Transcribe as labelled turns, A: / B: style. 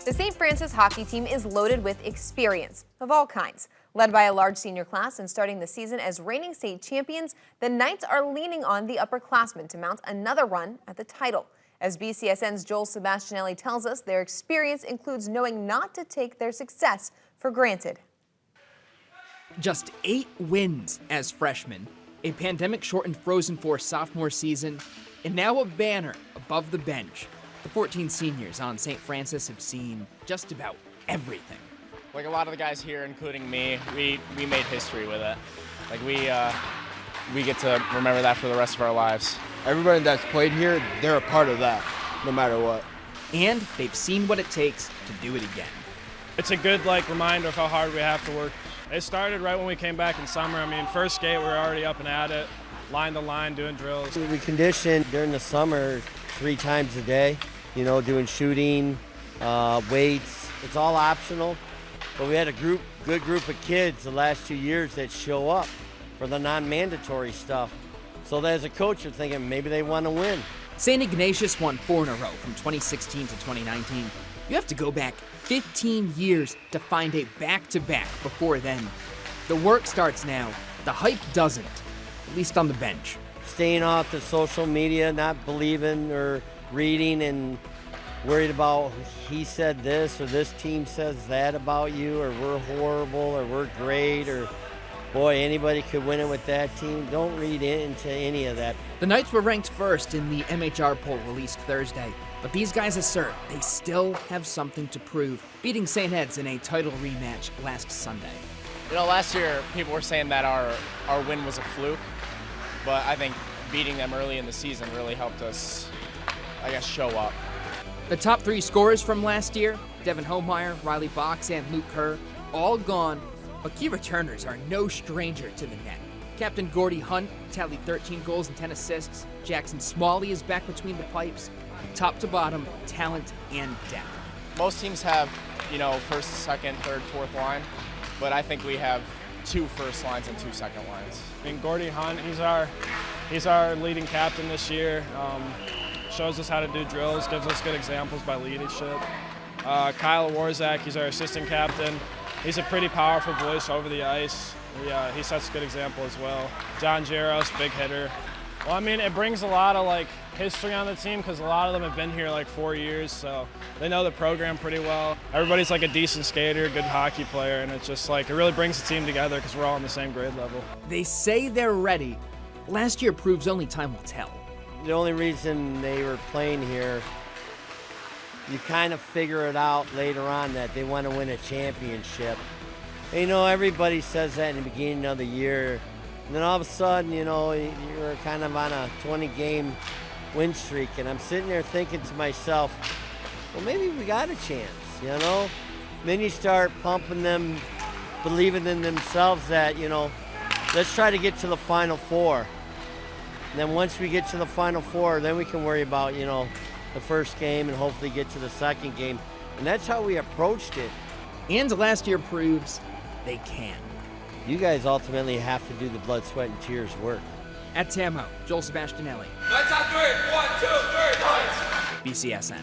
A: The St. Francis hockey team is loaded with experience of all kinds. Led by a large senior class and starting the season as reigning state champions, the Knights are leaning on the upperclassmen to mount another run at the title. As BCSN's Joel Sebastianelli tells us, their experience includes knowing not to take their success for granted.
B: Just 8 wins as freshmen, a pandemic-shortened Frozen Four sophomore season, and now a banner above the bench. The 14 seniors on St. Francis have seen just about everything.
C: Like a lot of the guys here, including me, we made history with it. Like we get to remember that for the rest of our lives.
D: Everybody that's played here, they're a part of that, no matter what.
B: And they've seen what it takes to do it again.
E: It's a good reminder of how hard we have to work. It started right when we came back in summer. I mean, first skate, we were already up and at it, line to line, doing drills.
D: We conditioned during the summer 3 times a day, doing shooting, weights. It's all optional, but we had a good group of kids the last 2 years that show up for the non-mandatory stuff. So that as a coach, you're thinking maybe they want to win.
B: St. Ignatius won 4 in a row from 2016 to 2019. You have to go back 15 years to find a back-to-back before then. The work starts now. The hype doesn't, at least on the bench.
D: Staying off the social media, not believing or reading and worried about he said this or this team says that about you, or we're horrible or we're great, or boy, anybody could win it with that team. Don't read into any of that.
B: The Knights were ranked first in the MHR poll released Thursday, but these guys assert they still have something to prove, beating St. Ed's in a title rematch last Sunday.
C: Last year people were saying that our win was a fluke, but I think beating them early in the season really helped us, show up.
B: The top 3 scorers from last year, Devin Homemeyer, Riley Box, and Luke Kerr, all gone, but key returners are no stranger to the net. Captain Gordy Hunt tallied 13 goals and 10 assists. Jackson Smalley is back between the pipes. Top to bottom, talent and depth.
C: Most teams have, first, second, third, fourth line, but I think we have 2 first lines and 2 second lines.
E: I mean, Gordy Hunt, he's our leading captain this year. Shows us how to do drills, gives us good examples by leadership. Kyle Warzak, he's our assistant captain. He's a pretty powerful voice over the ice. He sets a good example as well. John Jaros, big hitter. Well, I mean, it brings a lot of history on the team because a lot of them have been here 4 years, so they know the program pretty well. Everybody's a decent skater, good hockey player, and it's just it really brings the team together because we're all on the same grade level.
B: They say they're ready. Last year proves only time will tell.
D: The only reason they were playing here, you kind of figure it out later on that they want to win a championship. And, everybody says that in the beginning of the year. And then all of a sudden, you're kind of on a 20-game win streak. And I'm sitting there thinking to myself, well, maybe we got a chance, And then you start pumping them, believing in themselves that, let's try to get to the Final Four. And then once we get to the Final Four, then we can worry about, the first game and hopefully get to the second game. And that's how we approached it.
B: And last year proves they can.
D: You guys ultimately have to do the blood, sweat, and tears work.
B: At Tamo, Joel Sebastianelli.
F: Let's on 3. 1, 2, 3, lights.
B: BCSN.